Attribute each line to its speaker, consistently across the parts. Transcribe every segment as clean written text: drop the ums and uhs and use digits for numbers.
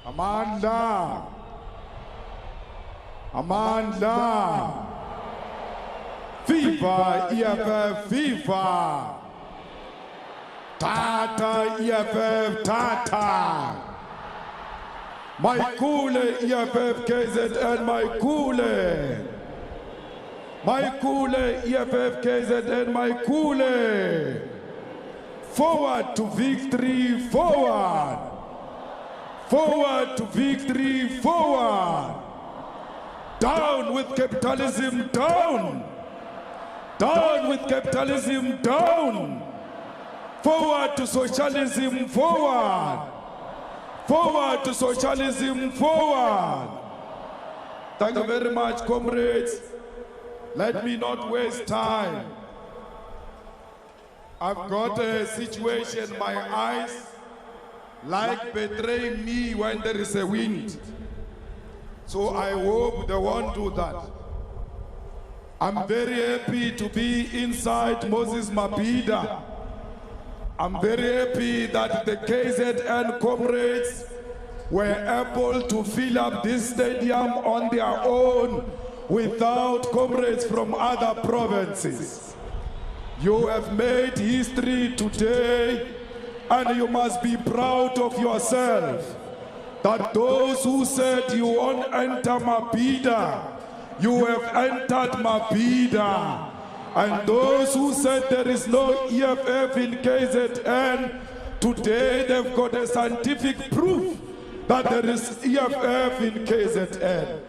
Speaker 1: Amandla. Amandla. Viva EFF, viva. Tata EFF, tata. Maikule EFF, KZN, Maikule. Maikule EFF, KZN, Maikule. Forward to victory, forward. Forward to victory, forward. Down with capitalism, down. Down with capitalism, down. Forward to socialism, forward. Forward to socialism, forward. Thank you very much, comrades. Let me not waste time. I've got a situation, my eyes like betray me when there is a wind. So I hope they won't do that. I'm very happy to be inside Moses Mabida. I'm very happy that the KZN comrades were able to fill up this stadium on their own without comrades from other provinces. You have made history today, and you must be proud of yourself that those who said you won't enter Mabida, you have entered Mabida. And those who said there is no EFF in KZN, today they've got a scientific proof that there is EFF in KZN.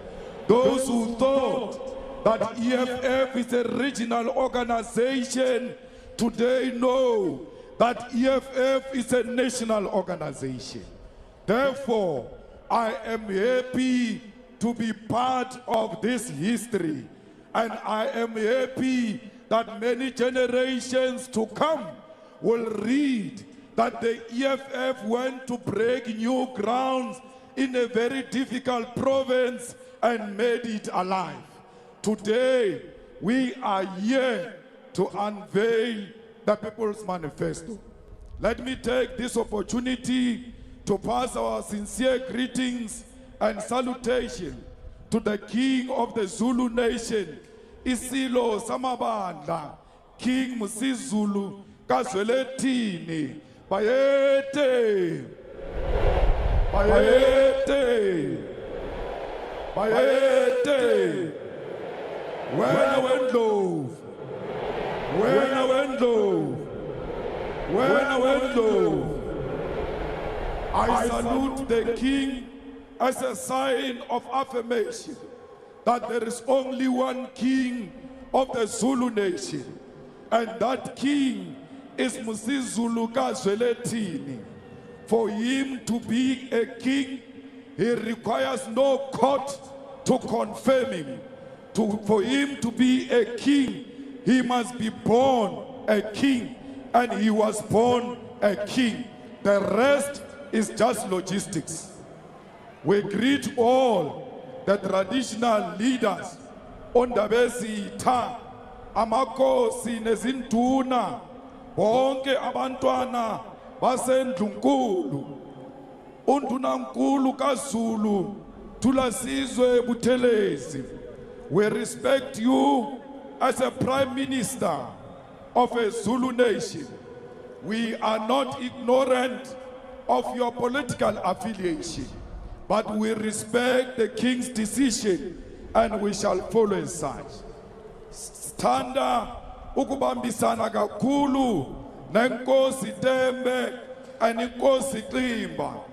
Speaker 1: Those who thought that EFF is a regional organization, today know that EFF is a national organization. Therefore, I am happy to be part of this history, and I am happy that many generations to come will read that the EFF went to break new grounds in a very difficult province and made it alive. Today, we are here to unveil the People's Manifesto. Let me take this opportunity to pass our sincere greetings and salutation to the King of the Zulu Nation, Isilo Samabandla, King Musizulu Kazweletini, Bayete, Bayete, Bayete, when I went low, when I went low, when I went low, I salute the King as a sign of affirmation that there is only one King of the Zulu Nation, and that King is Musizulu Kazweletini. For him to be a king, he requires no court to confirm him. For him to be a king, he must be born a king, and he was born a king. The rest is just logistics. We greet all the traditional leaders, Ondabezitha, Amakosi nezinduna, bonke abantwana basendlunkulu, undunankulu kaZulu, Thulasizwe Buthelezi. We respect you as a Prime Minister of a Zulu nation. We are not ignorant of your political affiliation, but we respect the King's decision and we shall follow as such. Standa ukubambisana kakhulu nenkosi Tembe and inkosi Ximba.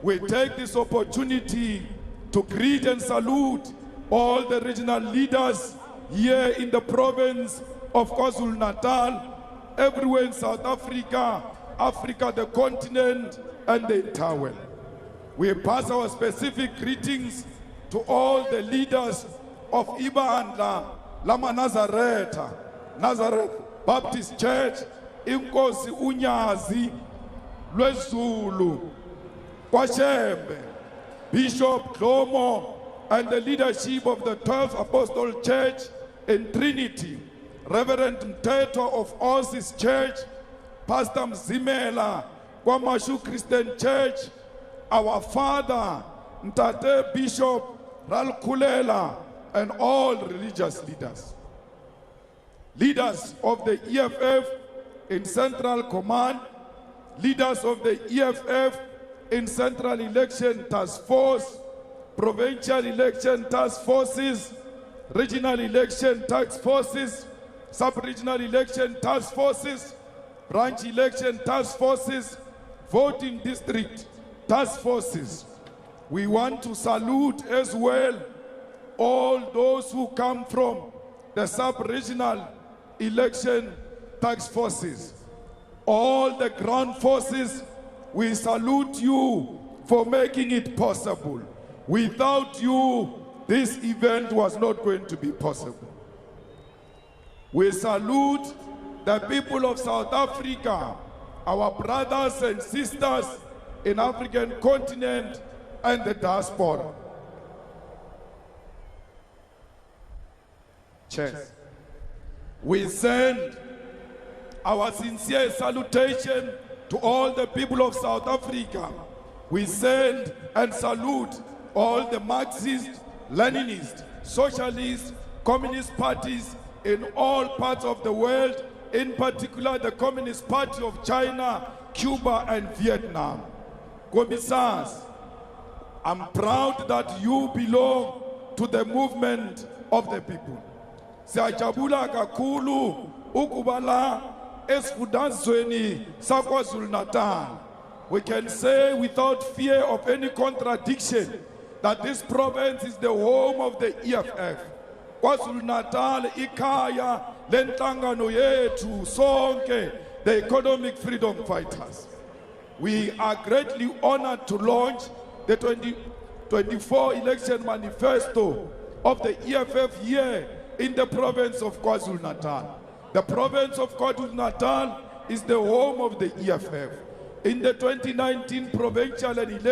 Speaker 1: We take this opportunity to greet and salute all the regional leaders here in the province of KwaZulu-Natal, everywhere in South Africa, Africa, the continent, and the entire world. We pass our specific greetings to all the leaders of Ibandla, Lama Nazareth Baptist Church, Inkosi Unyazi, Lwezulu, Kwashembe, Bishop Dlomo, and the leadership of the 12th Apostolic Church in Trinity, Reverend Mteto of Osis Church, Pastor Mzimela, Kwamashu Christian Church, our father, Ntate Bishop Ralkulela, and all religious leaders. Leaders of the EFF in Central Command, leaders of the EFF in Central Election Task Force, Provincial Election Task Forces, Regional Election Task Forces, Sub-Regional Election Task Forces, Branch Election Task Forces, Voting District Task Forces. We want to salute as well all those who come from the Sub-Regional Election Task Forces. All the ground forces, we salute you for making it possible. Without you, this event was not going to be possible. We salute the people of South Africa, our brothers and sisters in African continent and the diaspora. Cheers. We send our sincere salutation to all the people of South Africa. We send and salute all the Marxist, Leninist, Socialist, Communist parties in all parts of the world, in particular the Communist Party of China, Cuba, and Vietnam. Commissars, I'm proud that you belong to the movement of the people. Siyajabula kakhulu ukubala esifundazweni saKwaZulu-Natal. We can say without fear of any contradiction that this province is the home of the EFF. KwaZulu-Natal ikaya lenhlangano yethu sonke, the economic freedom fighters. We are greatly honored to launch the 2024 election manifesto of the EFF here in the province of KwaZulu-Natal. The province of KwaZulu-Natal is the home of the EFF. In the 2019 provincial and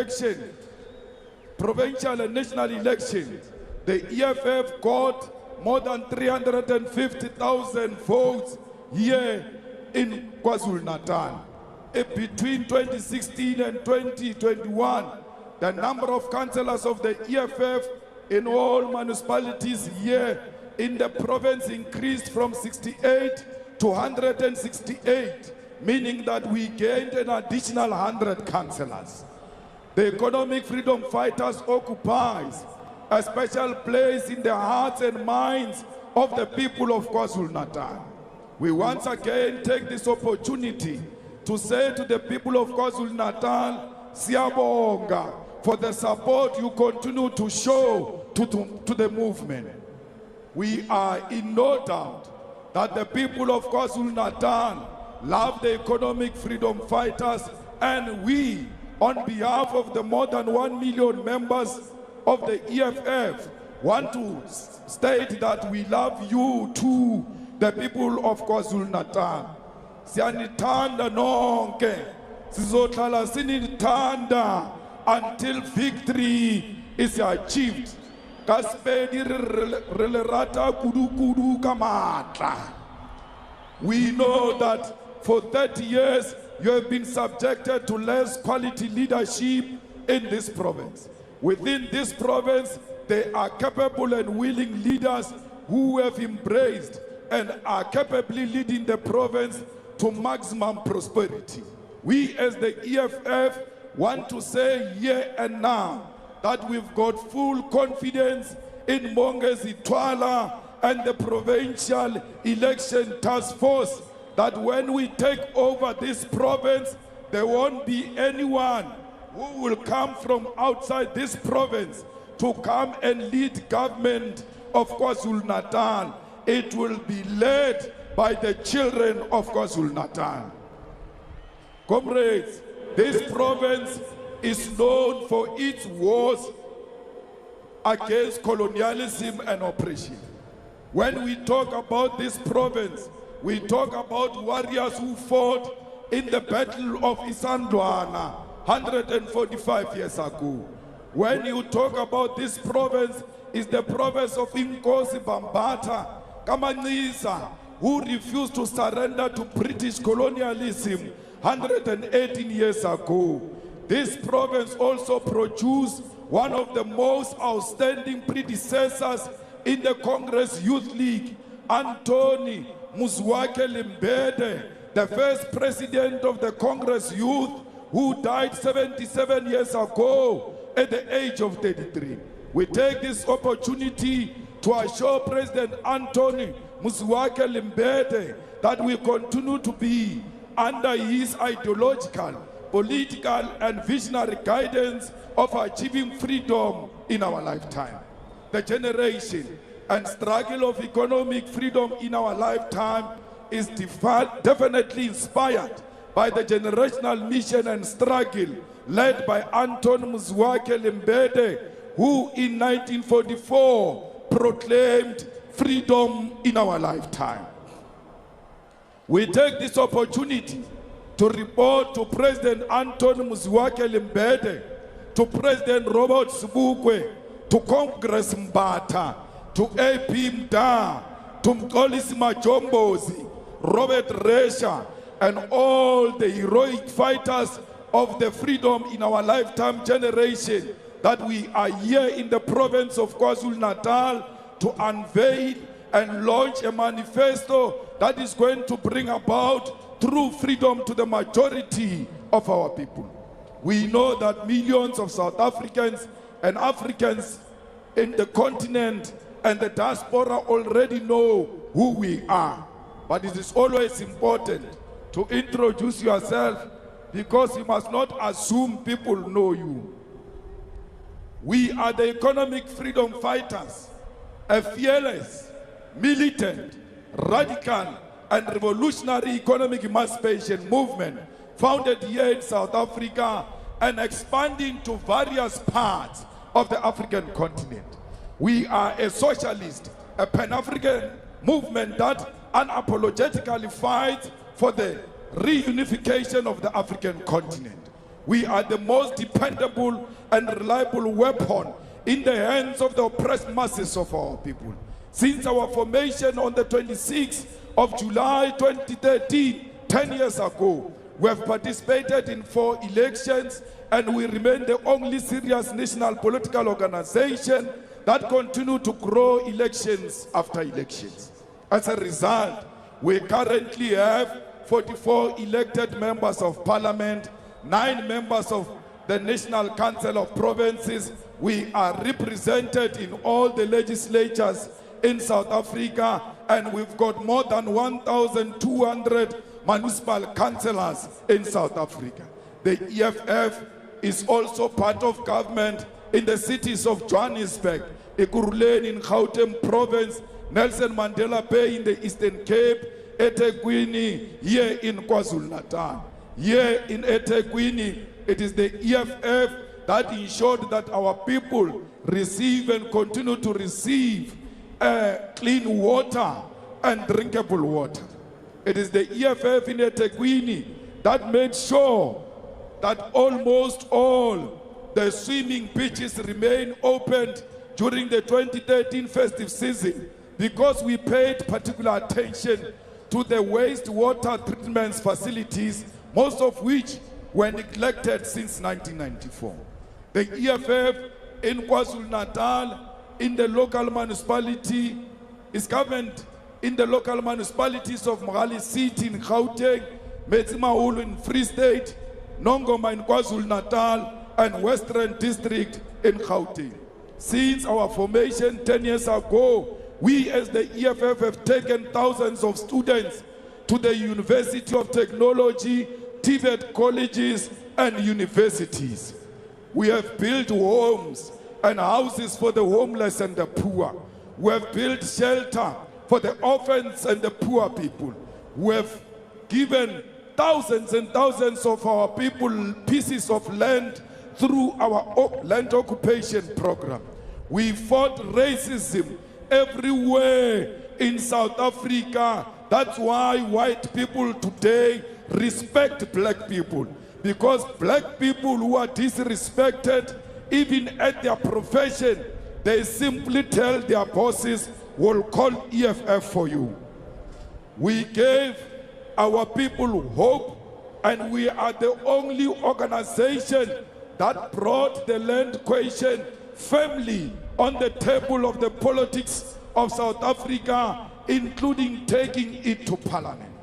Speaker 1: national elections, the EFF got more than 350,000 votes here in KwaZulu-Natal. Between 2016 and 2021, the number of councillors of the EFF in all municipalities here in the province increased from 68 to 168, meaning that we gained an additional 100 councillors. The economic freedom fighters occupies a special place in the hearts and minds of the people of KwaZulu-Natal. We once again take this opportunity to say to the people of KwaZulu-Natal, Siyabonga for the support you continue to show to the movement. We are in no doubt that the people of KwaZulu-Natal love the economic freedom fighters, and we, on behalf of the more than 1 million members of the EFF, want to state that we love you too, the people of KwaZulu-Natal. Siyanithanda nonke, sizohlala sinithanda until victory is achieved. We know that for 30 years you have been subjected to less quality leadership in this province. Within this province, there are capable and willing leaders who have embraced and are capably leading the province to maximum prosperity. We as the EFF want to say here and now that we've got full confidence in Mongezi Twala and the Provincial Election Task Force that when we take over this province, there won't be anyone who will come from outside this province to come and lead government of KwaZulu-Natal. It will be led by the children of KwaZulu-Natal. Comrades, this province is known for its wars against colonialism and oppression. When we talk about this province, we talk about warriors who fought in the Battle of Isandlwana 145 years ago. When you talk about this province, is the province of Inkosi Bambata Kamanisa, who refused to surrender to British colonialism 118 years ago. This province also produced one of the most outstanding predecessors in the Congress Youth League, Anthony Muzwake Limbede, the first president of the Congress Youth, who died 77 years ago at the age of 33. We take this opportunity to assure President Anthony Muzwake Limbede that we continue to be under his ideological, political, and visionary guidance of achieving freedom in our lifetime. The generation and struggle of economic freedom in our lifetime is definitely inspired by the generational mission and struggle led by Anthony Muzwake Limbede, who in 1944 proclaimed freedom in our lifetime. We take this opportunity to report to President Anthony Muzwake Limbede, to President Robert Sobukwe, to Congress Mbata, to AP Mda, to Mkolisi Majombozi, Robert Resha, and all the heroic fighters of the freedom in our lifetime generation, that we are here in the province of KwaZulu-Natal to unveil and launch a manifesto that is going to bring about true freedom to the majority of our people. We know that millions of South Africans and Africans in the continent and the diaspora already know who we are. But it is always important to introduce yourself, because you must not assume people know you. We are the economic freedom fighters, a fearless, militant, radical, and revolutionary economic emancipation movement founded here in South Africa and expanding to various parts of the African continent. We are a socialist, a Pan-African movement that unapologetically fights for the reunification of the African continent. We are the most dependable and reliable weapon in the hands of the oppressed masses of our people. Since our formation on the 26th of July 2013, 10 years ago, we have participated in 4 elections, and we remain the only serious national political organization that continue to grow elections after elections. As a result, we currently have 44 elected members of parliament, 9 members of the National Council of Provinces. We are represented in all the legislatures in South Africa, and we've got more than 1,200 municipal councillors in South Africa. The EFF is also part of government in the cities of Johannesburg, Ekurhuleni in Gauteng Province, Nelson Mandela Bay in the Eastern Cape, eThekwini here in KwaZulu-Natal. Here in eThekwini, it is the EFF that ensured that our people receive and continue to receive clean water and drinkable water. It is the EFF in eThekwini that made sure that almost all the swimming beaches remain opened during the 2013 festive season, because we paid particular attention to the wastewater treatment facilities, most of which were neglected since 1994. The EFF in KwaZulu-Natal, in the local municipality, is governed in the local municipalities of Mogale City in Gauteng, Metsimaholo in Free State, Nongoma in KwaZulu-Natal, and Western District in Gauteng. Since our formation 10 years ago, we as the EFF have taken thousands of students to the University of Technology, TVET colleges, and universities. We have built homes and houses for the homeless and the poor. We have built shelter for the orphans and the poor people. We have given thousands and thousands of our people pieces of land through our land occupation program. We fought racism everywhere in South Africa. That's why white people today respect black people, because black people who are disrespected, even at their profession, they simply tell their bosses, we'll call EFF for you. We gave our people hope And we are the only organization that brought the land question firmly on the table of the politics of South Africa, including taking it to Parliament.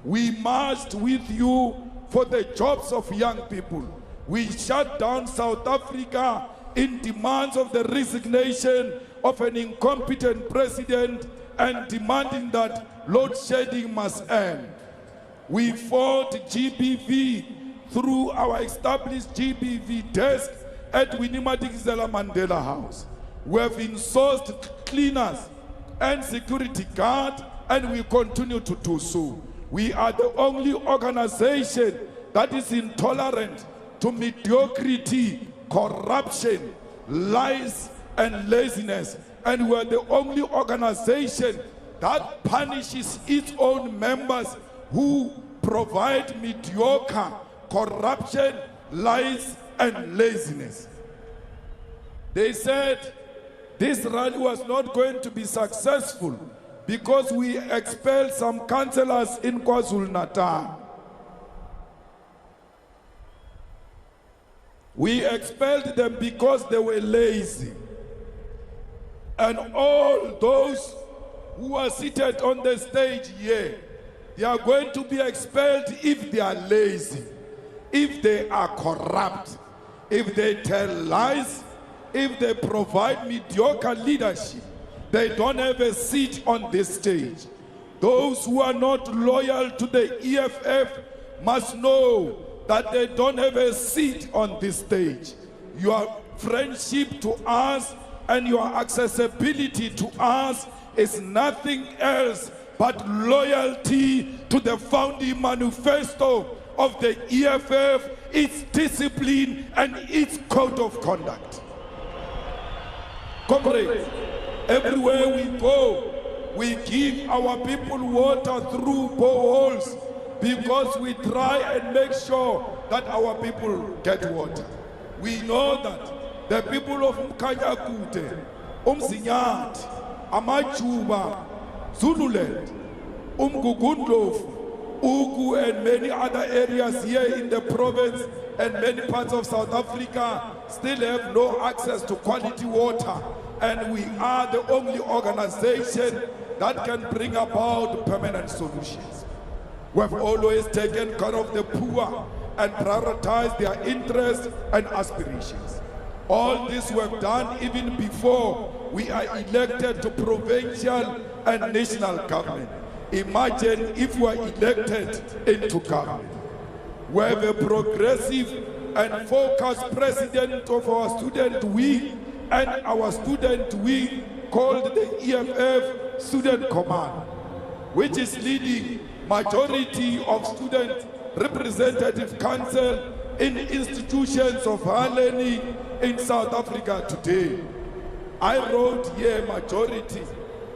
Speaker 1: We marched with you for the jobs of young people. We shut down South Africa in demands of the resignation of an incompetent president and demanding that load shedding must end. We fought GBV through our established GBV desk at Winnie-Madikizela Mandela House. We have insourced cleaners and security guard, and we continue to do so. We are the only organization that is intolerant to mediocrity, corruption, lies, and laziness. And we are the only organization that punishes its own members who provide mediocre corruption, lies, and laziness. They said this rally was not going to be successful because we expelled some councillors in KwaZulu-Natal. We expelled them because they were lazy. And all those who are seated on the stage here, they are going to be expelled if they are lazy, if they are corrupt, if they tell lies, if they provide mediocre leadership. They don't have a seat on this stage. Those who are not loyal to the EFF must know that they don't have a seat on this stage. Your friendship to us and your accessibility to us is nothing else but loyalty to the founding manifesto of the EFF, its discipline and its code of conduct. Comrades, everywhere we go, we give our people water through boreholes because we try and make sure that our people get water. We know that the people of Mkanyakute, Umzinyat, Amachuba, Zululand, Umgugundlovu, Ugu, and many other areas here in the province and many parts of South Africa still have no access to quality water. And we are the only organization that can bring about permanent solutions. We have always taken care of the poor and prioritized their interests and aspirations. All this we have done even before we are elected to provincial and national government. Imagine if we are elected into government. We have a progressive and focused president of our student wing and our student wing called the EFF Student Command, which is leading majority of student representative council in institutions of higher learning in South Africa today. I wrote here majority.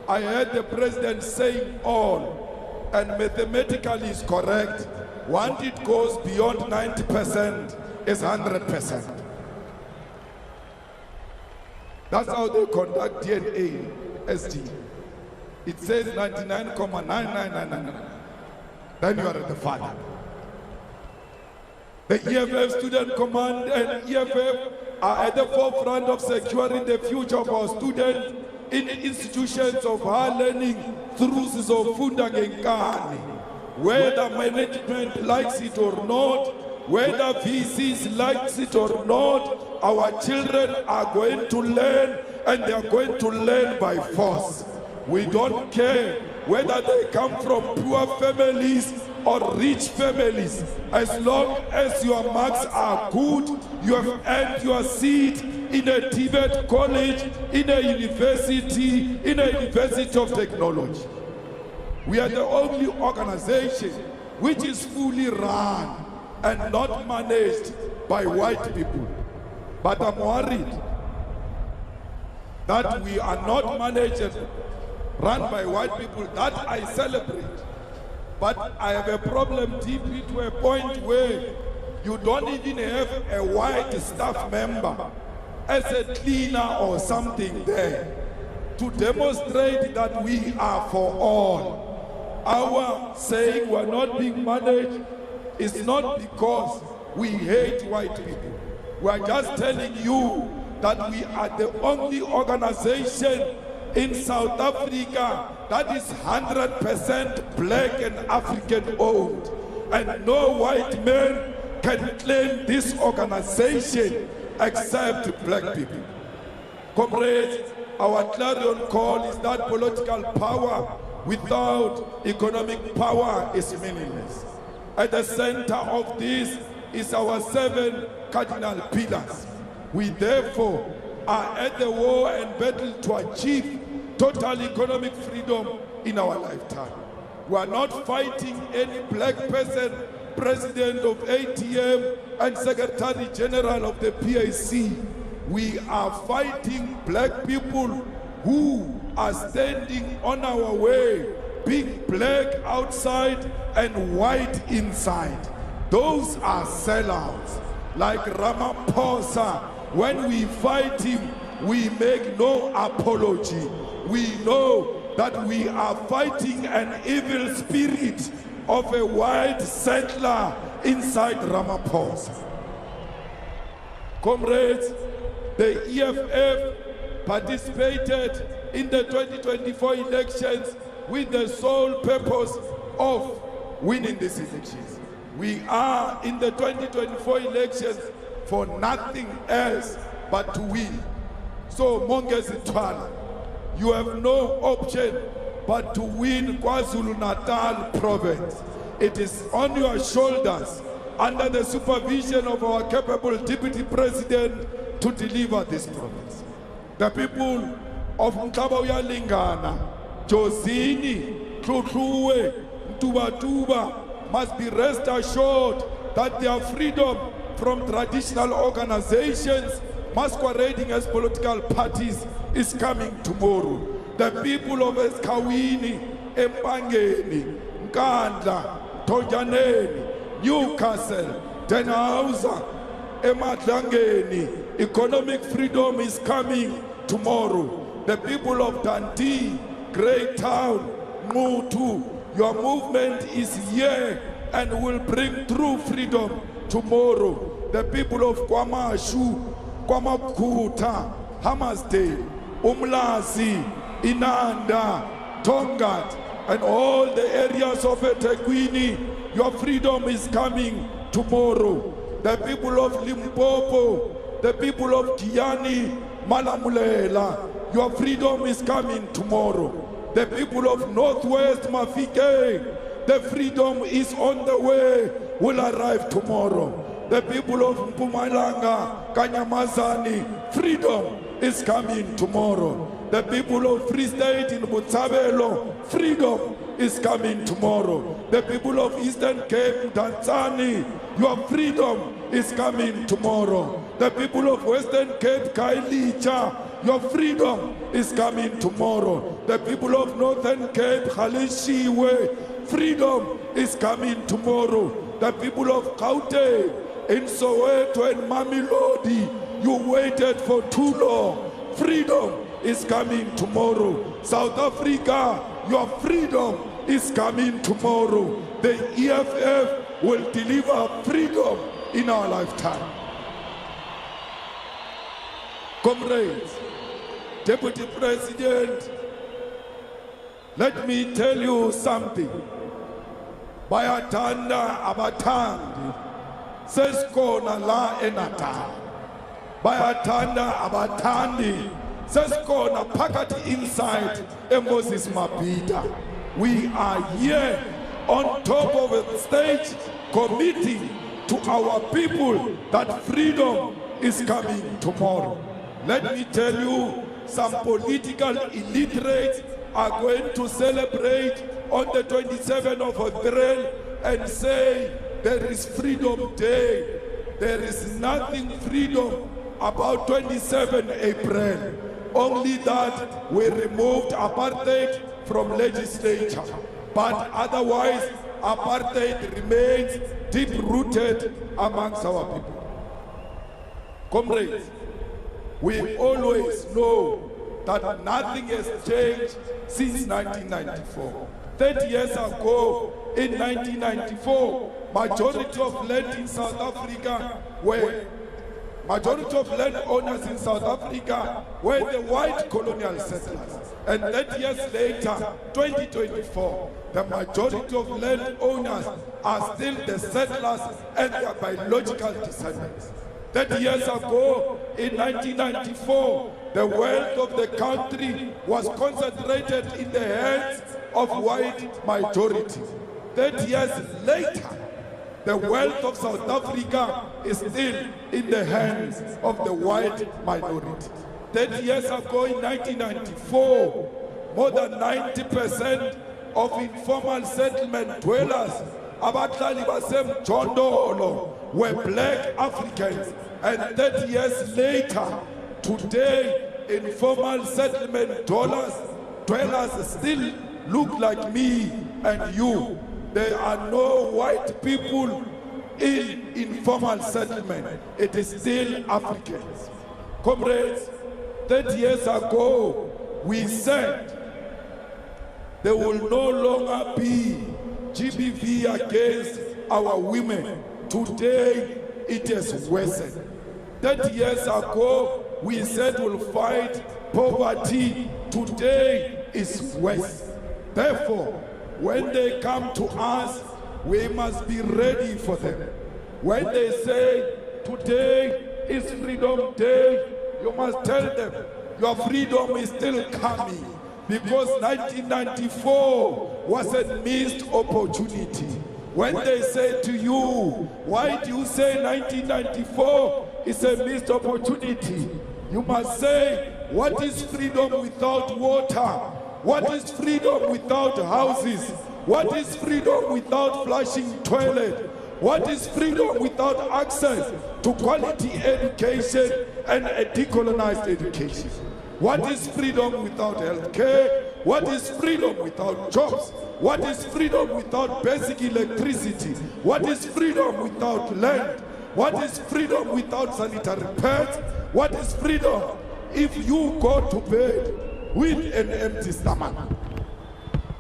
Speaker 1: I heard the president saying all, and mathematically is correct. Once it goes beyond 90%, it's 100%. That's how they conduct DNA ST. It says 99.99999. Then you are the father. The EFF Student Command and EFF are at the forefront of securing the future of our students in institutions of higher learning through Sizofunda Ngenkani. Whether management likes it or not, whether VCs likes it or not, our children are going to learn, and they are going to learn by force. We don't care whether they come from poor families or rich families. As long as your marks are good, you have earned your seat in a Tibet college, in a university of technology. We are the only organization which is fully run and not managed by white people. But I'm worried that we are not managed and run by white people. That I celebrate. But I have a problem deeply to a point where you don't even have a white staff member as a cleaner or something there to demonstrate that we are for all. Our saying we're not being managed is not because we hate white people. We are just telling you that we are the only organization in South Africa that is 100% black and African owned. And no white man can claim this organization except black people. Comrades, our clarion call is that political power without economic power is meaningless. At the center of this is our 7 cardinal pillars. We therefore are at the war and battle to achieve total economic freedom in our lifetime. We are not fighting any black person, president of ATM and secretary general of the PAC. We are fighting black people who are standing on our way, being black outside and white inside. Those are sellouts. Like Ramaphosa, when we fight him, we make no apology. We know that we are fighting an evil spirit of a white settler inside Ramaphosa. Comrades, the EFF participated in the 2024 elections with the sole purpose of winning these elections. We are in the 2024 elections for nothing else but to win. So Mongezi Twala, you have no option but to win KwaZulu-Natal province. It is on your shoulders, under the supervision of our capable deputy president, to deliver this province. The people of Mkabaoya Lingana, Jozini, Tlotluwe, Mtubatuba must be rest assured that their freedom from traditional organizations masquerading as political parties is coming tomorrow. The people of Eskawini, Empangeni, Nkandla, Tonjaneni, Newcastle, Denhauser, Emadlangeni, economic freedom is coming tomorrow. The people of Dundee, Greytown, Mutu, your movement is here and will bring true freedom tomorrow. The people of Kwamashu, Kwamakuta, Hammarsdale, Umlazi, Inanda, Tongat, and all the areas of eThekwini, your freedom is coming tomorrow. The people of Limpopo, the people of Giyani, Malamulela, your freedom is coming tomorrow. The people of Northwest Mafike, the freedom is on the way, will arrive tomorrow. The people of Mpumalanga, Kanyamazani, freedom is coming tomorrow. The people of Free State in Botshabelo, freedom is coming tomorrow. The people of Eastern Cape, Tanzania, your freedom is coming tomorrow. The people of Western Cape, Kailicha, your freedom is coming tomorrow. The people of Northern Cape, Khalishiwe, freedom is coming tomorrow. The people of Gauteng, in Soweto and Mamelodi, you waited for too long. Freedom is coming tomorrow. South Africa, your freedom is coming tomorrow. The EFF will deliver freedom in our lifetime. Comrades, Deputy President, let me tell you something. Bayathanda abathandi sesikhona la eNatal. Bayathanda abathandi sesikhona phakathi inside eMoses Mabida. We are here on top of the stage committing to our people that freedom is coming tomorrow. Let me tell you, some political illiterates are going to celebrate on the 27th of April and say there is Freedom Day. There is nothing freedom about 27 April. Only that we removed apartheid from legislature. But otherwise, apartheid remains deep-rooted amongst our people. Comrades, we always know that nothing has changed since 1994. 30 years ago, in 1994, majority of land in South Africa were majority of land owners in South Africa were the white colonial settlers. And 30 years later, 2024, the majority of land owners are still the settlers and their biological descendants. 30 years ago, in 1994, the wealth of the country was concentrated in the hands of white majority. 30 years later, the wealth of South Africa is still in the hands of the white minority. 30 years ago, in 1994, more than 90% of informal settlement dwellers, abahlali basemjondolo, were black Africans. And 30 years later, today, informal settlement dwellers still look like me and you. There are no white people in informal settlement. It is still Africans. Comrades, 30 years ago, we said there will no longer be GBV against our women. Today, it has worsened. 30 years ago, we said we'll fight poverty. Today is worse. Therefore, when they come to us, we must be ready for them. When they say, today is Freedom Day, you must tell them, your freedom is still coming. Because 1994 was a missed opportunity. When they say to you, why do you say 1994 is a missed opportunity? You must say, what is freedom without water? What is freedom without houses? What is freedom without flushing toilet? What is freedom without access to quality education and a decolonized education? What is freedom without health care? What is freedom without jobs? What is freedom without basic electricity? What is freedom without land? What is freedom without sanitary pads? What is freedom if you go to bed with an empty stomach?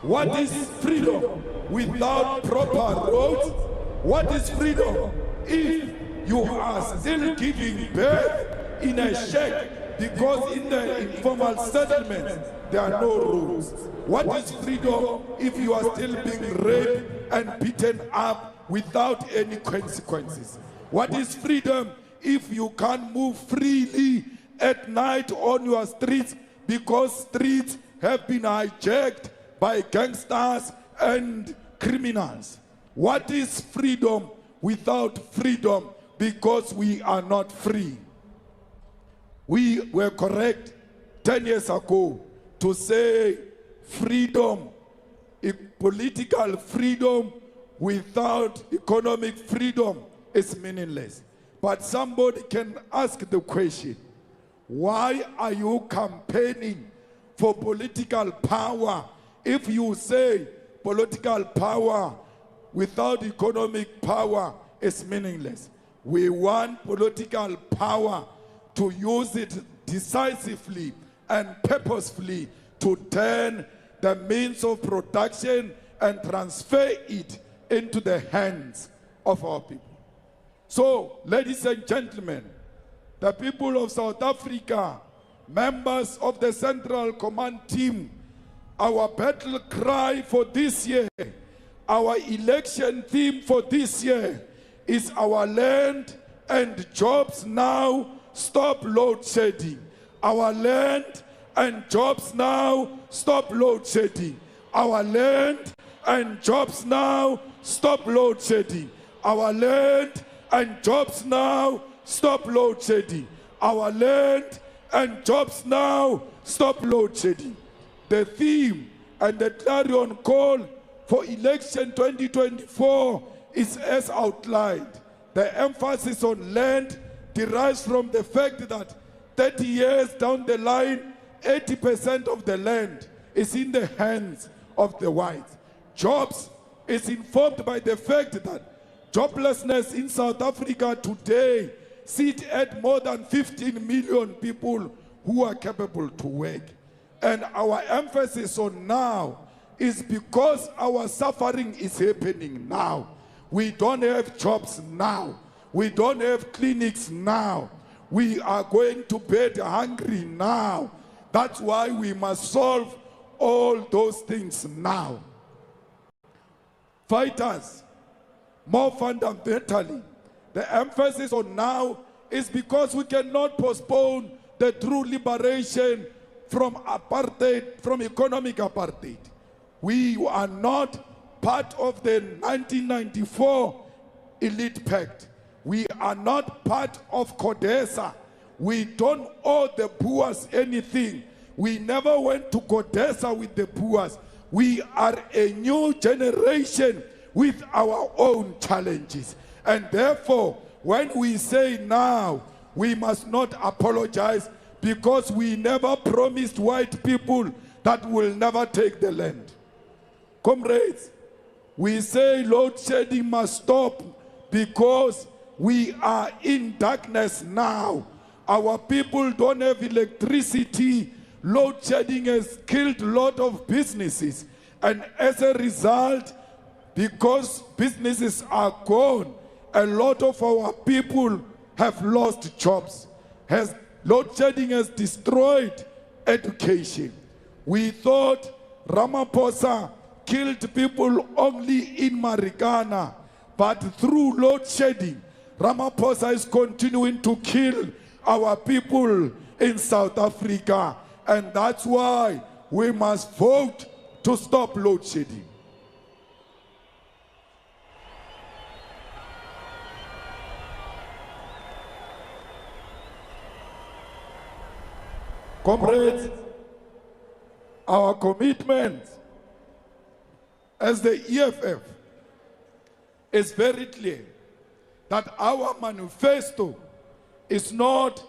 Speaker 1: What is freedom without proper roads? What is freedom if you are still giving birth in a shack because in the informal settlements there are no rules? What is freedom if you are still being raped and beaten up without any consequences? What is freedom if you can't move freely at night on your streets because streets have been hijacked by gangsters and criminals? What is freedom without freedom because we are not free? We were correct 10 years ago to say freedom, political freedom without economic freedom is meaningless. But somebody can ask the question, why are you campaigning for political power if you say political power without economic power is meaningless? We want political power to use it decisively and purposefully to turn the means of production and transfer it into the hands of our people. So, ladies and gentlemen, the people of South Africa, members of the Central Command Team, our battle cry for this year, our election theme for this year is our land and jobs now, stop load shedding. Our land and jobs now, stop load shedding. Our land and jobs now, stop load shedding. Our land and jobs now, stop load shedding. Our land and jobs now, stop load shedding. The theme and the clarion call for election 2024 is as outlined. The emphasis on land derives from the fact that 30 years down the line, 80% of the land is in the hands of the whites. Jobs is informed by the fact that joblessness in South Africa today sit at more than 15 million people who are capable to work. And our emphasis on now is because our suffering is happening now. We don't have jobs now. We don't have clinics now. We are going to bed hungry now. That's why we must solve all those things now. Fighters, more fundamentally, the emphasis on now is because we cannot postpone the true liberation from apartheid, from economic apartheid. We are not part of the 1994 elite pact. We are not part of CODESA. We don't owe the Boers anything. We never went to CODESA with the Boers. We are a new generation with our own challenges. And therefore, when we say now, we must not apologize, because we never promised white people that we'll never take the land. Comrades, we say load shedding must stop because we are in darkness now. Our people don't have electricity. Load shedding has killed a lot of businesses. And as a result, because businesses are gone, a lot of our people have lost jobs. Load shedding has destroyed education. We thought Ramaphosa killed people only in Marikana, but through load shedding, Ramaphosa is continuing to kill our people in South Africa. And that's why we must vote to stop load shedding. Comrades, our commitment as the EFF is very clear that our manifesto is not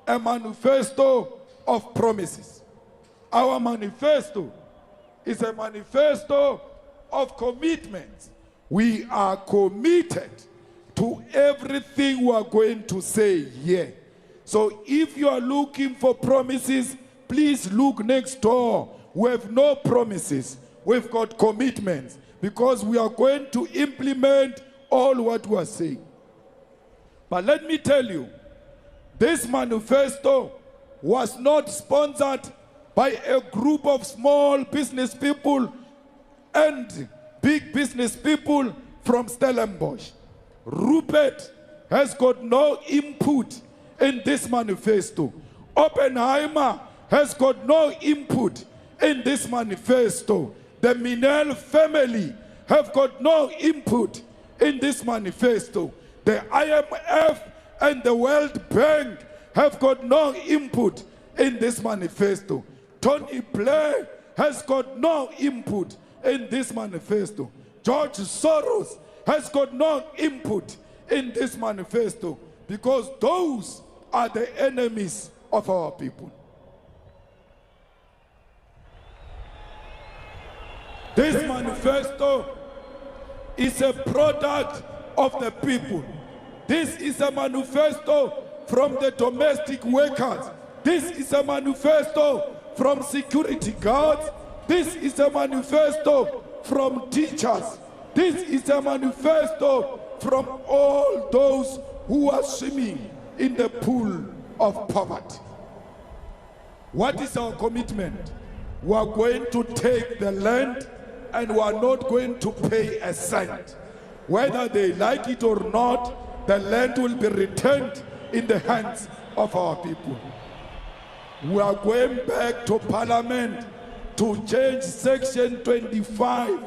Speaker 1: a manifesto of promises. Our manifesto is a manifesto of commitments. We are committed to everything we are going to say here. So if you are looking for promises, please look next door. We have no promises. We've got commitments, because we are going to implement all what we are saying. But let me tell you, this manifesto was not sponsored by a group of small business people and big business people from Stellenbosch. Rupert has got no input in this manifesto. Oppenheimer has got no input in this manifesto. The Minel family have got no input in this manifesto. The IMF and the World Bank have got no input in this manifesto. Tony Blair has got no input in this manifesto. George Soros has got no input in this manifesto, because those are the enemies of our people. This manifesto is a product of the people. This is a manifesto from the domestic workers. This is a manifesto from security guards. This is a manifesto from teachers. This is a manifesto from all those who are swimming in the pool of poverty. What is our commitment? We are going to take the land, and we are not going to pay a cent. Whether they like it or not, the land will be returned in the hands of our people. We are going back to Parliament to change Section 25,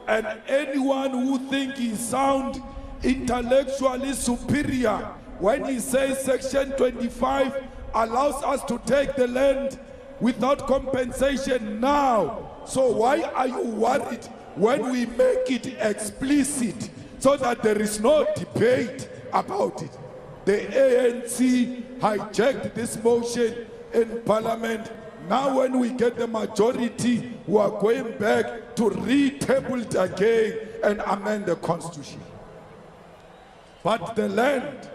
Speaker 1: and anyone who thinks he sounds intellectually superior when he says Section 25 allows us to take the land without compensation now. So why are you worried when we make it explicit so that there is no debate about it? The ANC hijacked this motion in Parliament. Now when we get the majority, we are going back to re-table it again and amend the Constitution. But the land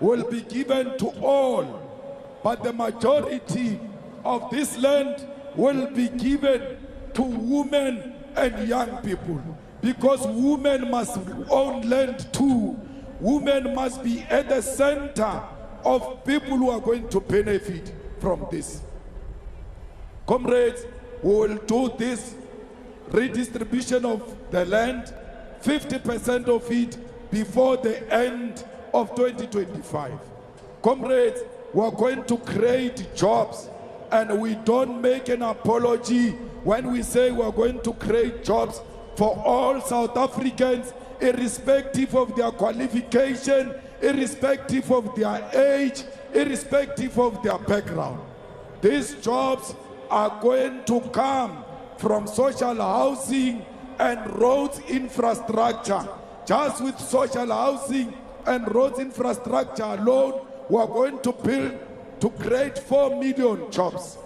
Speaker 1: will be given to all, but the majority of this land will be given to women and young people, because women must own land too. Women must be at the center of people who are going to benefit from this. Comrades, we will do this redistribution of the land, 50% of it before the end of 2025. Comrades, we are going to create jobs, and we don't make an apology when we say we are going to create jobs for all South Africans, irrespective of their qualification, irrespective of their age, irrespective of their background. These jobs are going to come from social housing and roads infrastructure. Just with social housing and roads infrastructure alone, we are going to build to create 4 million jobs.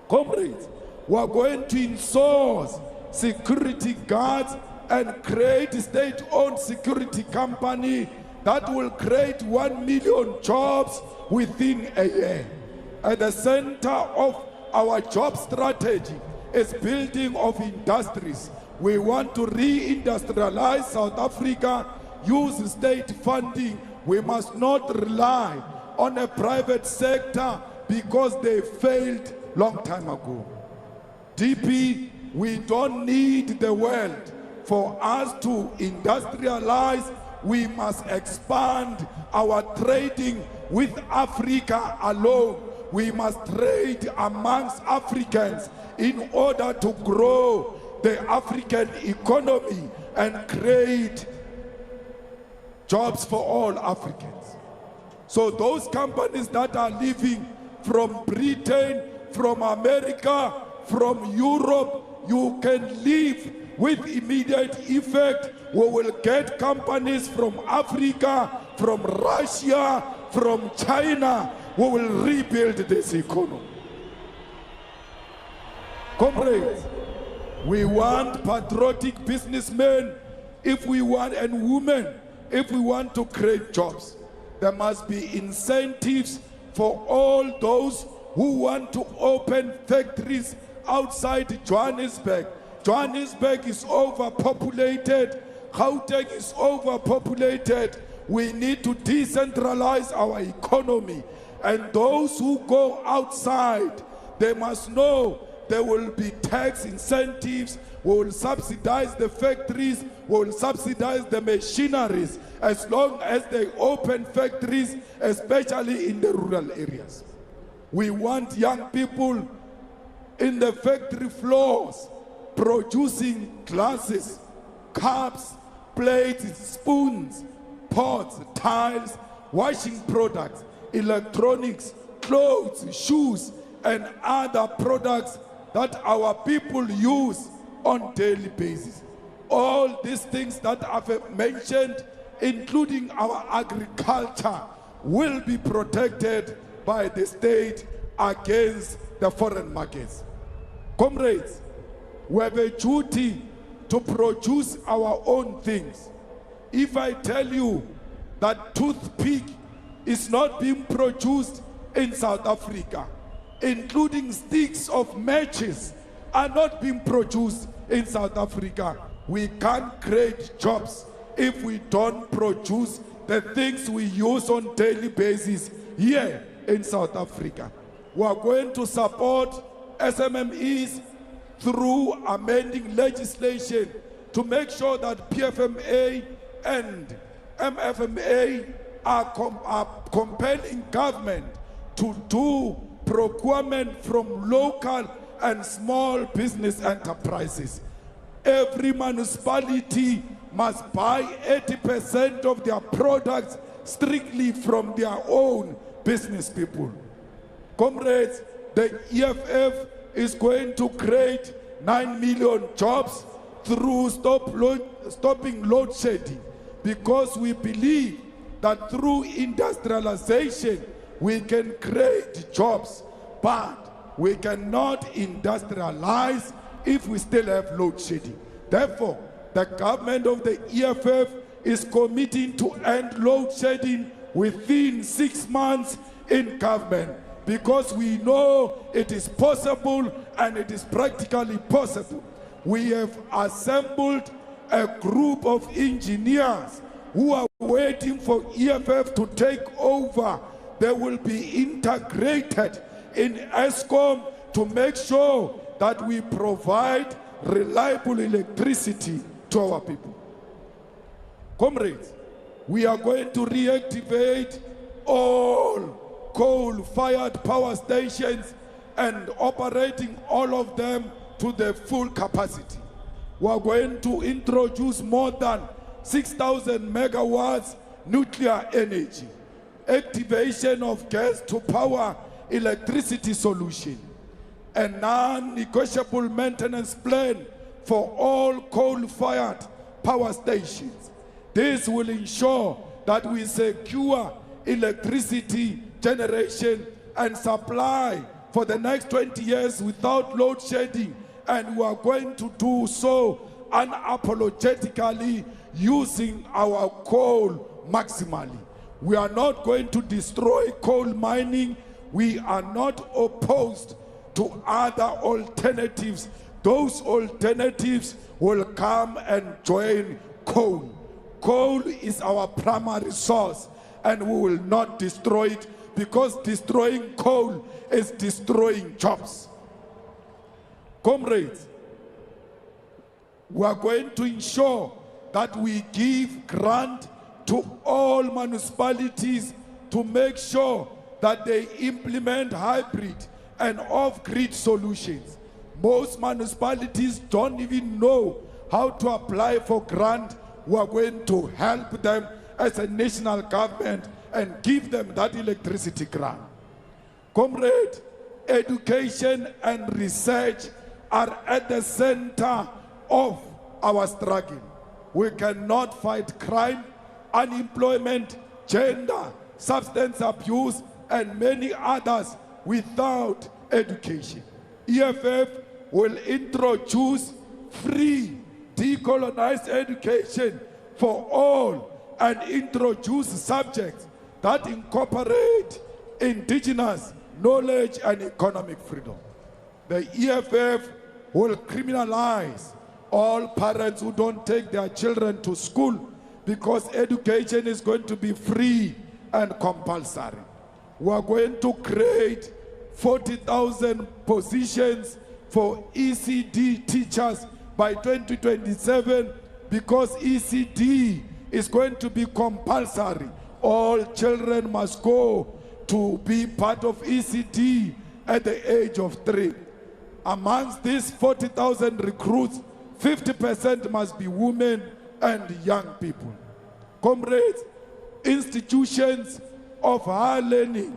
Speaker 1: Comrades, we are going to insource security guards and create a state-owned security company that will create 1 million jobs within a year. At the center of our job strategy is building of industries. We want to re-industrialize South Africa, use state funding. We must not rely on a private sector because they failed long time ago. DP, we don't need the world for us to industrialize. We must expand our trading with Africa alone. We must trade amongst Africans in order to grow the African economy and create jobs for all Africans. So those companies that are living from Britain, from America, from Europe, you can live with immediate effect. We will get companies from Africa, from Russia, from China. We will rebuild this economy. Comrades, we want patriotic businessmen if we want, and women if we want to create jobs. There must be incentives for all those who want to open factories outside Johannesburg. Johannesburg is overpopulated. Gauteng is overpopulated. We need to decentralize our economy. And those who go outside, they must know there will be tax incentives. We will subsidize the factories. We will subsidize the machineries as long as they open factories, especially in the rural areas. We want young people in the factory floors producing glasses, cups, plates, spoons, pots, tiles, washing products, electronics, clothes, shoes, and other products that our people use on daily basis. All these things that I've mentioned, including our agriculture, will be protected by the state against the foreign markets. Comrades, we have a duty to produce our own things. If I tell you that toothpick is not being produced in South Africa, including sticks of matches are not being produced in South Africa, we can't create jobs if we don't produce the things we use on daily basis here in South Africa. We are going to support SMMEs through amending legislation to make sure that PFMA and MFMA are compelling government to do procurement from local and small business enterprises. Every municipality must buy 80% of their products strictly from their own business people. Comrades, the EFF is going to create 9 million jobs through stopping load shedding, because we believe that through industrialization we can create jobs, but we cannot industrialize if we still have load shedding. Therefore, the government of the EFF is committing to end load shedding within 6 months in government, because we know it is possible and it is practically possible. We have assembled a group of engineers who are waiting for EFF to take over. They will be integrated in ESCOM to make sure that we provide reliable electricity to our people. Comrades, we are going to reactivate all coal-fired power stations and operating all of them to the full capacity. We are going to introduce more than 6,000 megawatts nuclear energy, activation of gas to power electricity solution, a non-negotiable maintenance plan for all coal-fired power stations. This will ensure that we secure electricity generation and supply for the next 20 years without load shedding, and we are going to do so unapologetically using our coal maximally. We are not going to destroy coal mining. We are not opposed to other alternatives. Those alternatives will come and join coal. Coal is our primary source, and we will not destroy it, because destroying coal is destroying jobs. Comrades, we are going to ensure that we give grant to all municipalities to make sure that they implement hybrid and off-grid solutions. Most municipalities don't even know how to apply for grant. We are going to help them as a national government and give them that electricity grant. Comrade, education and research are at the center of our struggle. We cannot fight crime, unemployment, gender, substance abuse, and many others without education. EFF will introduce free decolonized education for all and introduce subjects that incorporate indigenous knowledge and economic freedom. The EFF will criminalize all parents who don't take their children to school, because education is going to be free and compulsory. We are going to create 40,000 positions for ECD teachers by 2027, because ECD is going to be compulsory. All children must go to be part of ECD at the age of 3. Amongst these 40,000 recruits, 50% must be women and young people. Comrades, institutions of higher learning,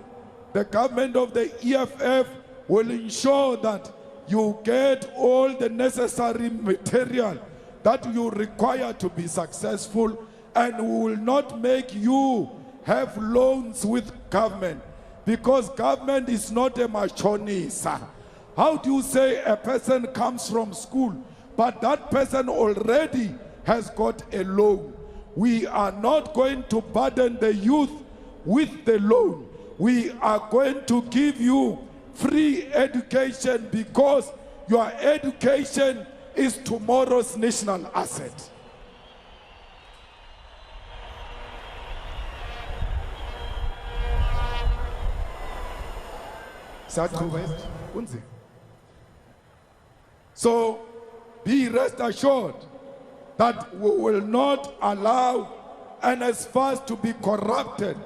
Speaker 1: the government of the EFF will ensure that you get all the necessary material that you require to be successful, and we will not make you have loans with government, because government is not a machonisa. How do you say a person comes from school, but that person already has got a loan? We are not going to burden the youth with the loan. We are going to give you free education, because your education is tomorrow's national asset. So be rest assured that we will not allow NSFAS to be corrupted,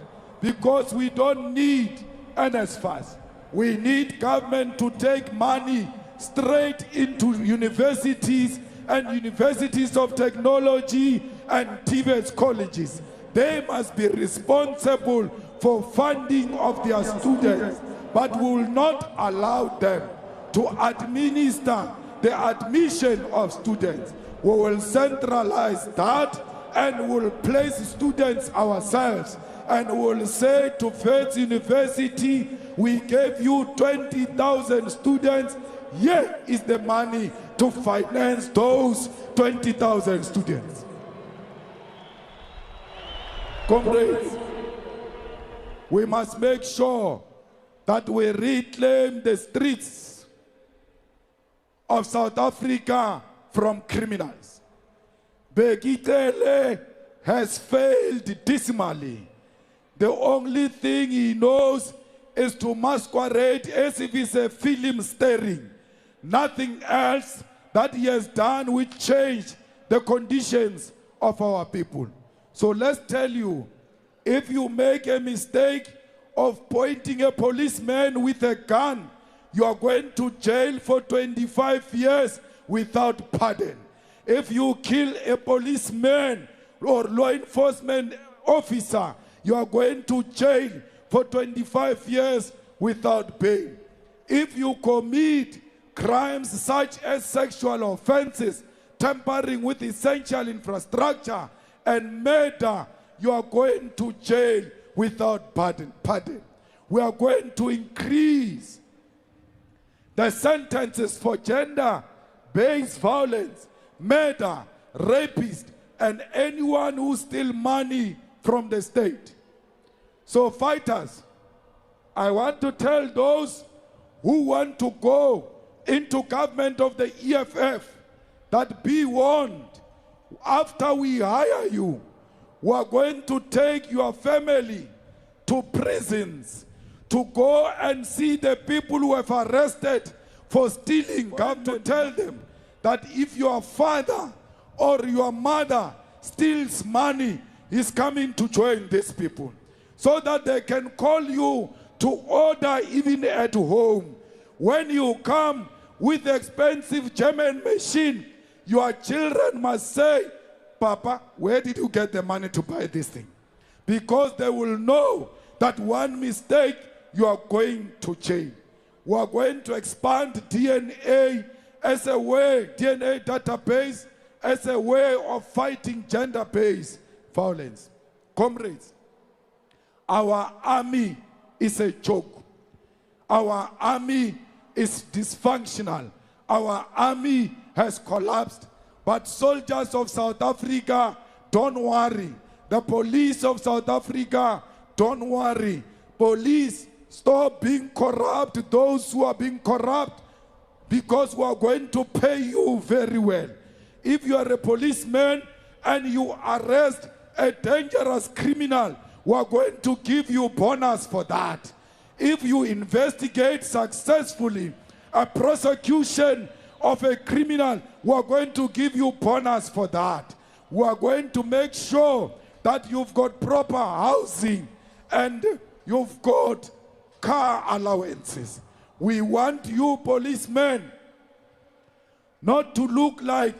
Speaker 1: because we don't need NSFAS. We need government to take money straight into universities and universities of technology and TVET colleges. They must be responsible for funding of their students, but we will not allow them to administer the admission of students. We will centralize that and will place students ourselves, and will say to Faith University, we gave you 20,000 students. Here is the money to finance those 20,000 students. Comrades, we must make sure that we reclaim the streets of South Africa from criminals. Bekitele has failed dismally. The only thing he knows is to masquerade as if it's a film starring. Nothing else that he has done will change the conditions of our people. So let's tell you, if you make a mistake of pointing a policeman with a gun, you are going to jail for 25 years without pardon. If you kill a policeman or law enforcement officer, you are going to jail for 25 years without bail. If you commit crimes such as sexual offenses, tampering with essential infrastructure, and murder, you are going to jail without pardon. We are going to increase the sentences for gender-based violence, murder, rapist, and anyone who steals money from the state. So fighters, I want to tell those who want to go into government of the EFF that be warned. After we hire you, we are going to take your family to prisons to go and see the people who have arrested for stealing. Come to tell them that if your father or your mother steals money, he's coming to join these people so that they can call you to order even at home. When you come with the expensive German machine, your children must say, Papa, where did you get the money to buy this thing? Because they will know that one mistake, you are going to jail. We are going to expand DNA as a way, DNA database, as a way of fighting gender-based violence. Comrades, our army is a joke. Our army is dysfunctional. Our army has collapsed. But soldiers of South Africa, don't worry. The police of South Africa, don't worry. Police, stop being corrupt, those who are being corrupt, because we are going to pay you very well. If you are a policeman and you arrest a dangerous criminal, we are going to give you bonus for that. If you investigate successfully a prosecution of a criminal, we are going to give you bonus for that. We are going to make sure that you've got proper housing and you've got car allowances. We want you policemen not to look like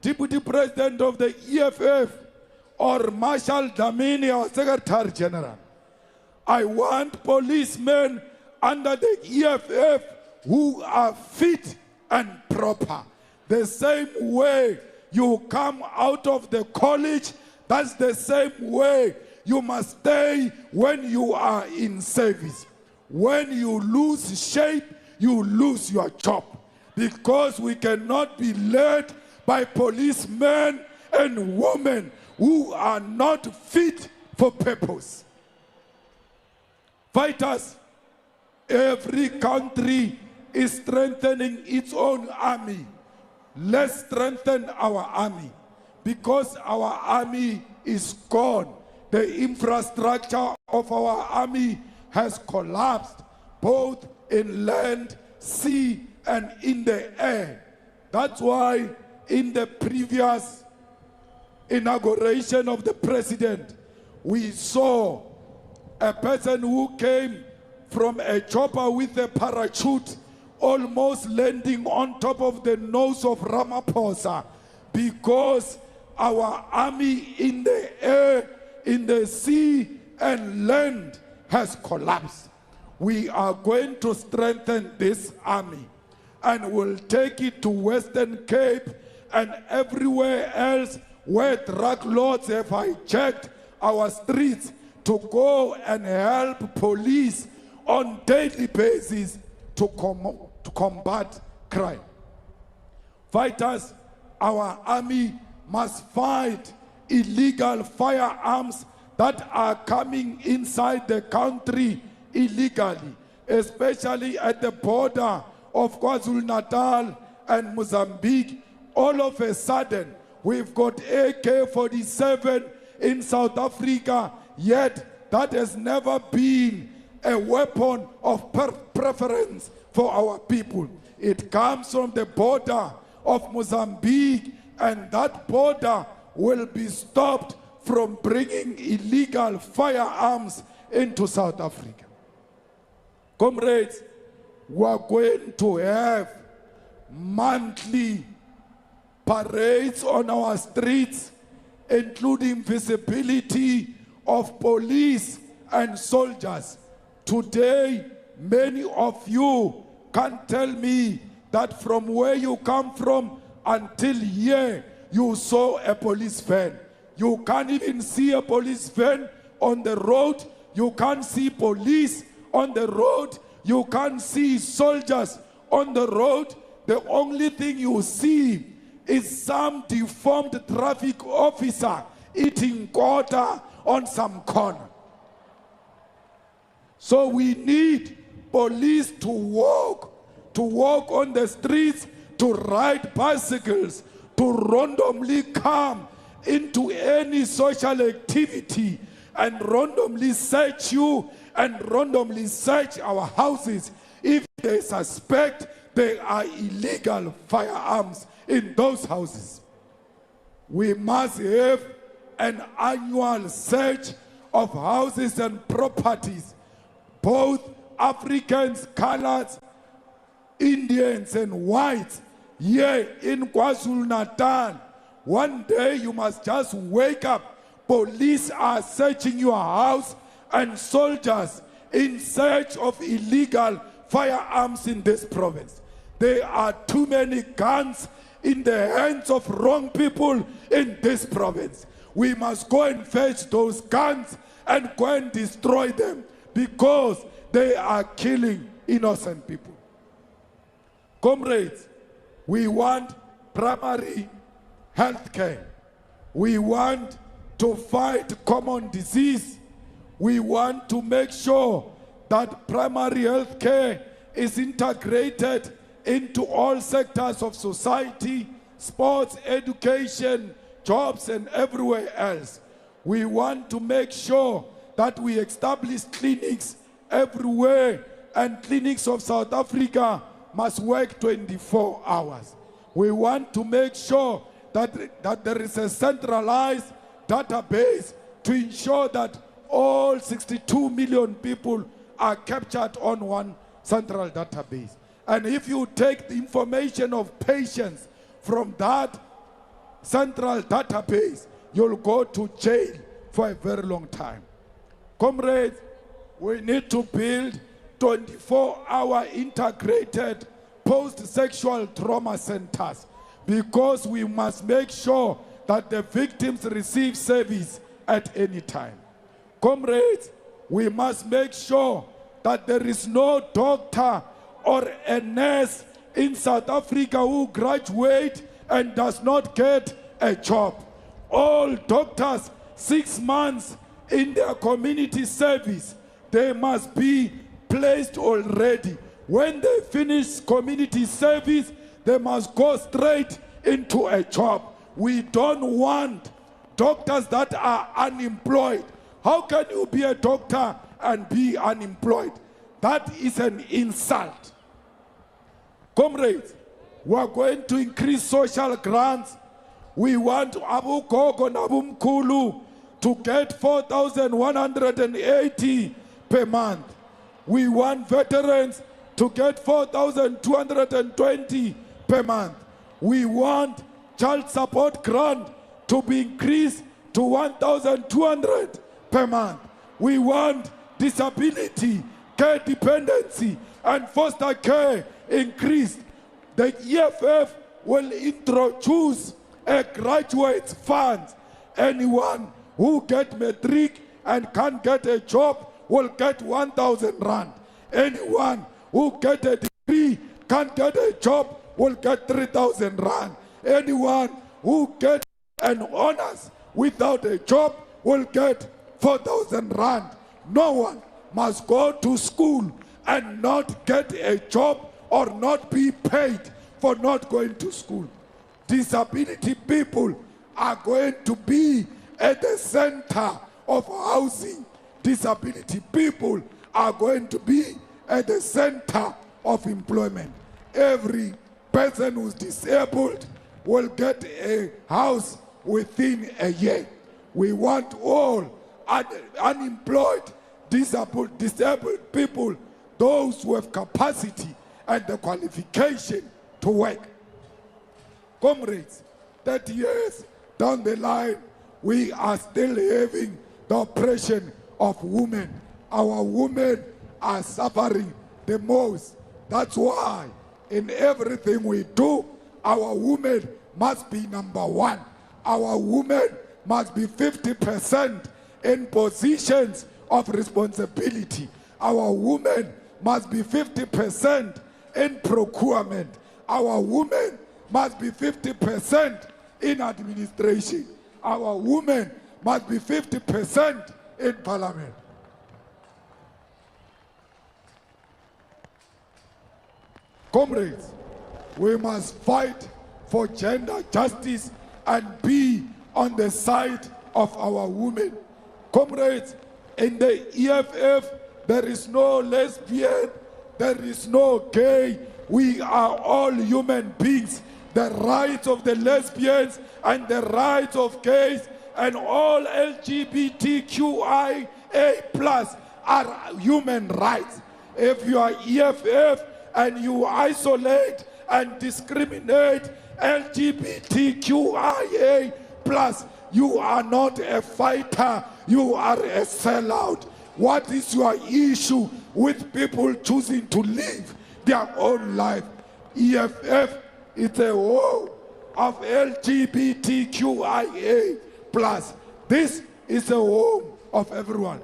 Speaker 1: Deputy President of the EFF or Marshal Dlamini, our Secretary General. I want policemen under the EFF who are fit and proper. The same way you come out of the college, that's the same way you must stay when you are in service. When you lose shape, you lose your job. Because we cannot be led by policemen and women who are not fit for purpose. Fighters, every country is strengthening its own army. Let's strengthen our army, because our army is gone. The infrastructure of our army has collapsed, both in land, sea, and in the air. That's why in the previous inauguration of the president, we saw a person who came from a chopper with a parachute almost landing on top of the nose of Ramaphosa, because our army in the air, in the sea, and land has collapsed. We are going to strengthen this army and will take it to Western Cape and everywhere else where drug lords have hijacked our streets to go and help police on daily basis to combat crime. Fighters, our army must fight illegal firearms that are coming inside the country illegally, especially at the border of KwaZulu-Natal and Mozambique. All of a sudden, We've got AK-47 in South Africa, yet that has never been a weapon of preference for our people. It comes from the border of Mozambique, and that border will be stopped from bringing illegal firearms into South Africa. Comrades, we are going to have monthly parades on our streets, including visibility of police and soldiers. Today, many of you can tell me that from where you come from until here, you saw a police van. You can't even see a police van on the road. You can't see police on the road. You can't see soldiers on the road. The only thing you see is some deformed traffic officer eating quarter on some corner. So we need police to walk on the streets, to ride bicycles, to randomly come into any social activity and randomly search you and randomly search our houses if they suspect there are illegal firearms in those houses. We must have an annual search of houses and properties, both Africans, coloreds, Indians and whites, here in KwaZulu-Natal. One day you must just wake up, police are searching your house and soldiers in search of illegal firearms in this province. There are too many guns in the hands of wrong people in this province. We must go and fetch those guns and go and destroy them because they are killing innocent people. Comrades, we want primary health care. We want to fight common disease. We want to make sure that primary health care is integrated into all sectors of society, sports, education, jobs, and everywhere else. We want to make sure that we establish clinics everywhere, and clinics of South Africa must work 24 hours. We want to make sure that there is a centralized database to ensure that all 62 million people are captured on one central database. And if you take the information of patients from that central database, you'll go to jail for a very long time. Comrades, we need to build 24-hour integrated post-sexual trauma centers because we must make sure that the victims receive service at any time. Comrades, we must make sure that there is no doctor or a nurse in South Africa who graduates and does not get a job. All doctors, 6 months in their community service, they must be placed already. When they finish community service, they must go straight into a job. We don't want doctors that are unemployed. How can you be a doctor and be unemployed? That is an insult. Comrades, we are going to increase social grants. We want Abu Gogo and Abu Mkulu to get 4,180 per month. We want veterans to get 4,220 per month. We want child support grant to be increased to 1,200 per month. We want disability, care dependency, and foster care increased. The EFF will introduce a graduate fund. Anyone who gets matric and can't get a job will get 1,000 rand. Anyone who gets a degree, can't get a job, will get 3,000 rand. Anyone who gets an honors without a job will get 4,000 rand. No one must go to school and not get a job or not be paid for not going to school. Disability people are going to be at the center of housing. Disability people are going to be at the center of employment. Every person who's disabled will get a house within a year. We want all unemployed, disabled people, those who have capacity and the qualification to work. Comrades, 30 years down the line, we are still having the oppression of women. Our women are suffering the most. That's why in everything we do, our women must be number one. Our women must be 50% in positions of responsibility. Our women must be 50% in procurement. Our women must be 50% in administration. Our women must be 50% in parliament. Comrades, we must fight for gender justice and be on the side of our women. Comrades, in the EFF, there is no lesbian, there is no gay. We are all human beings. The rights of the lesbians and the rights of gays and all LGBTQIA+ are human rights. If you are EFF and you isolate and discriminate LGBTQIA+, you are not a fighter, you are a sellout. What is your issue with people choosing to live their own life? EFF is a war of LGBTQIA+. This is a home of everyone.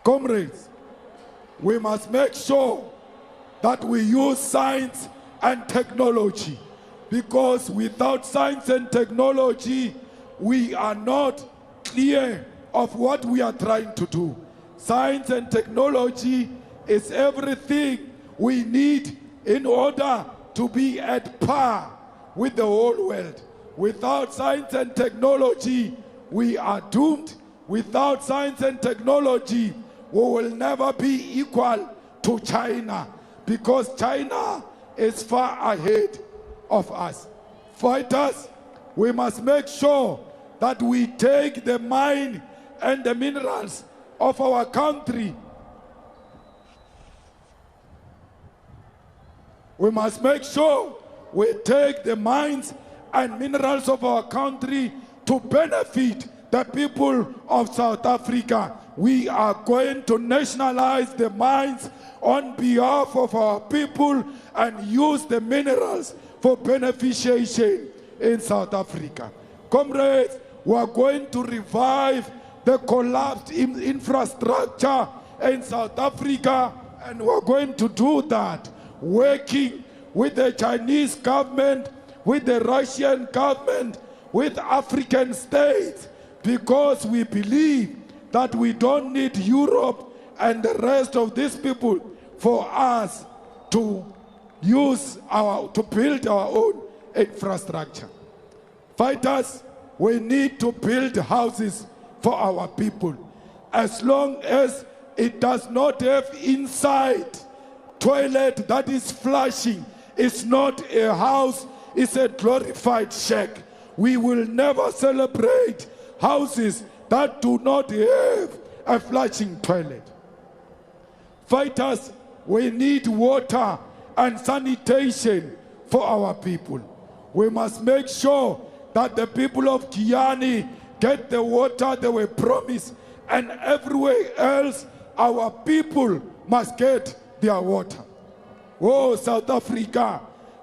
Speaker 1: Comrades, we must make sure that we use science and technology, because without science and technology, we are not clear of what we are trying to do. Science and technology is everything we need in order to be at par with the whole world. Without science and technology, we are doomed. Without science and technology, we will never be equal to China, because China is far ahead of us. Fighters, we must make sure that we take the mine and the minerals of our country. We must make sure we take the mines and minerals of our country to benefit the people of South Africa. We are going to nationalize the mines on behalf of our people and use the minerals for beneficiation in South Africa. Comrades, we are going to revive the collapsed infrastructure in South Africa, and we are going to do that working with the Chinese government, with the Russian government, with African states, because we believe that we don't need Europe and the rest of these people for us to build our own infrastructure. Fighters, we need to build houses for our people. As long as it does not have inside toilet that is flushing, it's not a house, it's a glorified shack. We will never celebrate houses that do not have a flushing toilet. Fighters, we need water and sanitation for our people. We must make sure that the people of Kiani get the water they were promised, and everywhere else our people must get their water. Oh, South Africa,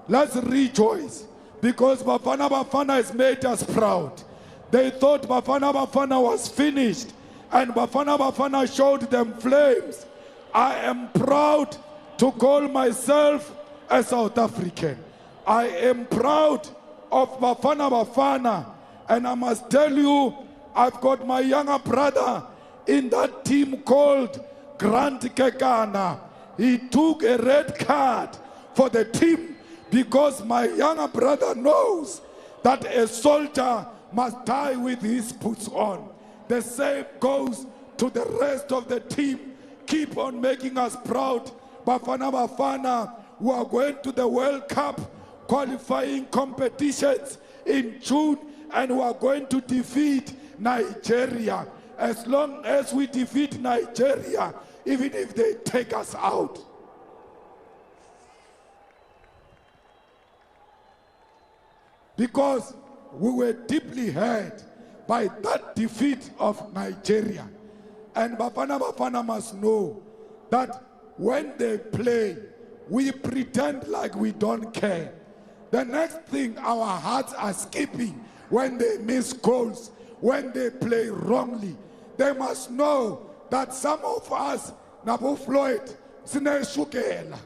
Speaker 1: let's rejoice, because Bafana Bafana has made us proud. They thought Bafana Bafana was finished, and Bafana Bafana showed them flames. I am proud to call myself a South African. I am proud of Bafana Bafana, and I must tell you, I've got my younger brother in that team called Grant Kekana. He took a red card for the team because my younger brother knows that a soldier must die with his boots on. The same goes to the rest of the team. Keep on making us proud. Bafana Bafana, who are going to the World Cup qualifying competitions in June, and we are going to defeat Nigeria. As long as we defeat Nigeria, even if they take us out. Because we were deeply hurt by that defeat of Nigeria. And Bafana Bafana must know that when they play, we pretend like we don't care. The next thing, our hearts are skipping when they miss goals, when they play wrongly. They must know that some of us, Nabu Floyd, Sine Shukela,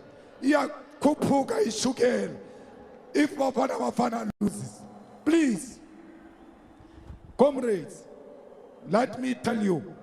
Speaker 1: Iya Kupuka Ishukela, if Bafana Bafana loses. Please, comrades, let me tell you,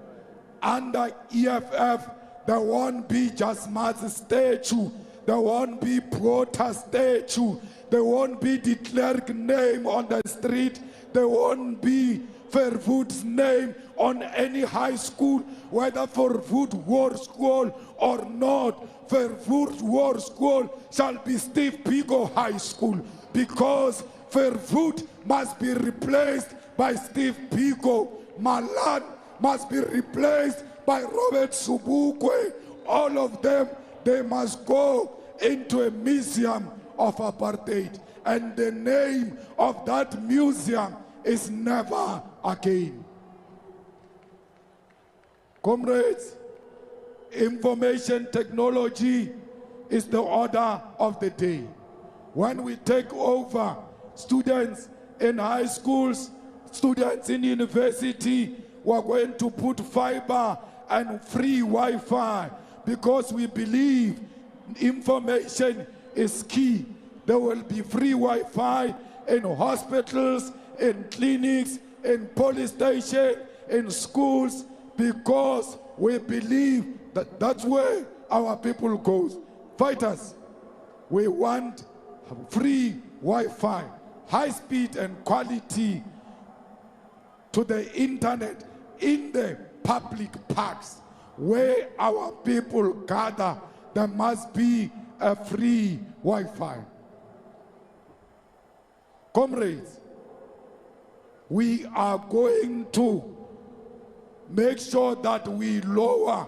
Speaker 1: under EFF, there won't be just Ma's statue, there won't be protest statue, there won't be the clerk name on the street, there won't be Fairwood's name on any high school, whether Fairwood War School or not. Fairwood War School shall be Steve Biko High School, because Fairwood must be replaced by Steve Biko. Malan must be replaced by Robert Subukwe. All of them, they must go into a museum of apartheid. And the name of that museum is never again. Comrades, information technology is the order of the day. When we take over, students in high schools, students in university, we're going to put fiber and free Wi-Fi, because we believe information is key. There will be free Wi-Fi in hospitals, in clinics, in police stations, in schools, because we believe that that's where our people goes. Fighters, we want free Wi-Fi, high speed and quality to the internet in the public parks where our people gather. There must be a free Wi-Fi. Comrades, we are going to make sure that we lower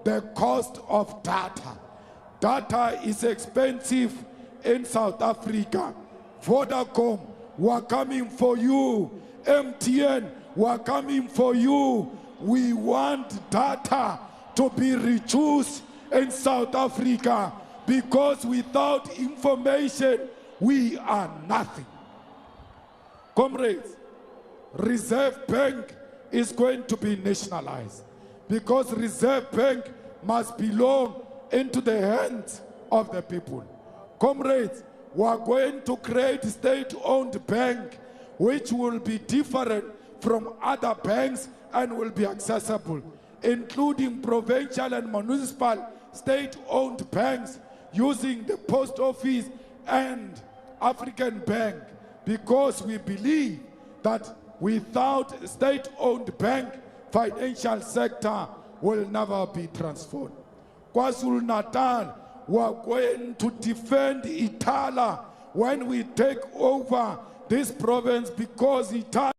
Speaker 1: the cost of data. Data is expensive in South Africa. Vodacom, we're coming for you. MTN, we're coming for you. We want data to be reduced in South Africa, because without information, we are nothing. Comrades, Reserve Bank is going to be nationalized, because Reserve Bank must belong into the hands of the people. Comrades, we are going to create a state-owned bank which will be different from other banks and will be accessible, including provincial and municipal state-owned banks using the post office and African Bank, because we believe that without state-owned bank, financial sector will never be transformed. KwaZulu-Natal, we are going to defend Itala when we take over this province, because Itala